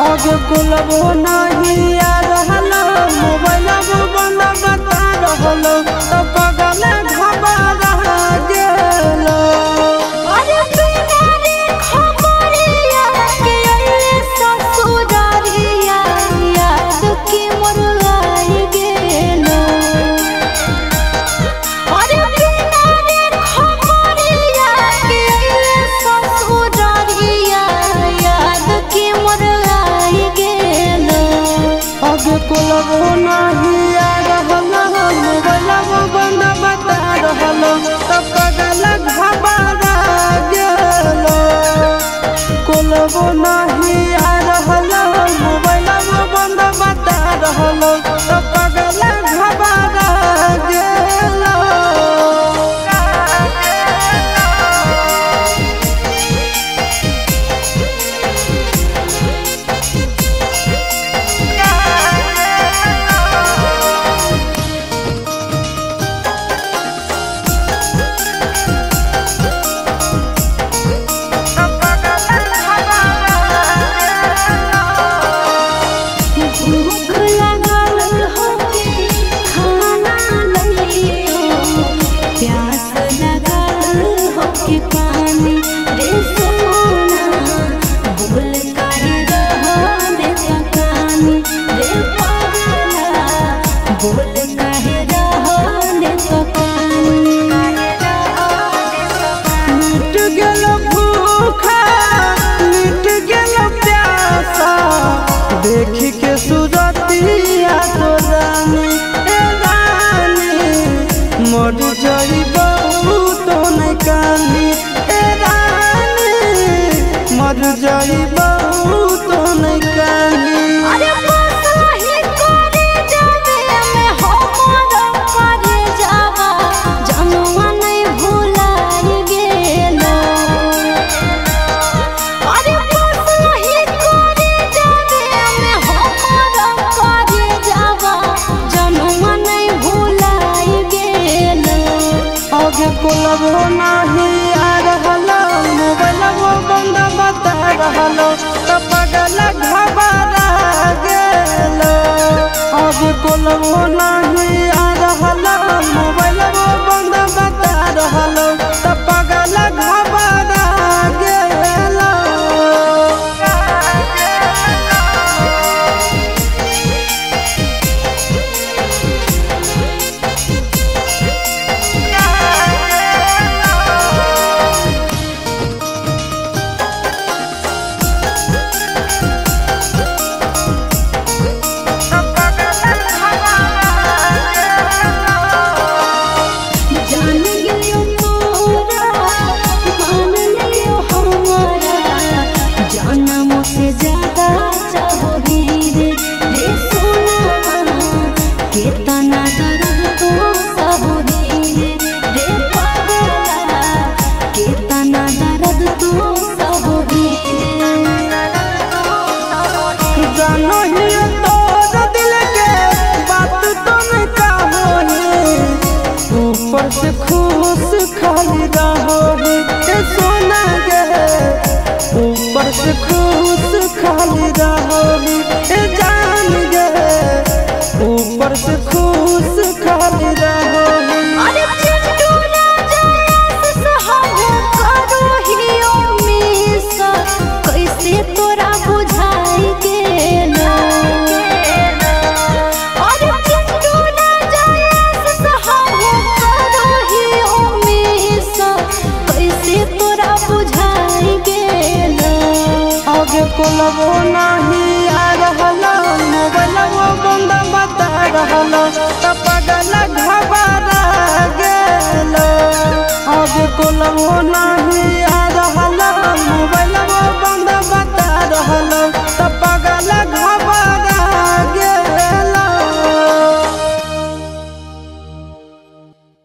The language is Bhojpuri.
आगे कुलबो नहीं आ रहलो मोबाइल बंद बता रहलो तो पगल घबरा गेलो। अरे बिना रे खबरिया के अइले ससुरारिया याद के मोर आई गेलो। अरे बिना रे खबरिया के अइले ससुरारिया याद के मोर आई गेलो। आगे कुलबो नहीं आ रहलो मोबाइल बंद बता रहलो तो पगल घबरा गेलो। कुलबो नहीं आ रहलो मोबाइल बंद बता रहलो तो पगल घबरा गेलो। भूख लगल होके खाना लइयो, प्यास लगल होके पानी रे सोना। बोल काहे रहने सकानी रे पगला, बोल काहे रहने सकानी। मिट गेलो भूखा मिट गेलो प्यासा देखी के सुरतिया तो रानी ए रानी मर जाइबो तो नहीं कानी ए रानी मर जाइबो तो नहीं कानी। अरे बसही करे जावे में हमर करे जावा जनुआ नहीं भुलाई गेलो। अरे बसही करे जावे में हमर करे जावा जनुआ नहीं भुलाई गेलो। आगे कुलबो नहीं आ रहलो मोबाइल बंद बता रहलो तो पगल घबरा गेलो। आगे कुलबो नहीं आ रहलो मोबाइल बंद बता रहलो तो पगल घबरा गेलो। जान गेलियो तोरा मान लियो हमारा, जनम से ज्यादा चाहोगी रे सोना। कितना दर्द तो सहोगी रे पगला, कितना दर्द तो सहोगी। जानो ही तोर दिल के बात तो नहीं कहोगी ऊपर से खुश खाली रहोगी ए सोना गे ऊपर से खुश खाली रहोगी ए जान गे ऊपर से खुश खाली रहोगी। अरे चिंटू ना जायस सहब करो हियो मिस, कैसे तोरा बुझाई गेलो। अरे चिंटू ना जायस सहब करो हियो मिस, कैसे तोरा बुझाई गेलो। आगे कुलबो नहीं आ रहलो मोबाइल बंद बता रहलो तो पगल घबरा गेलो। आगे कुलबो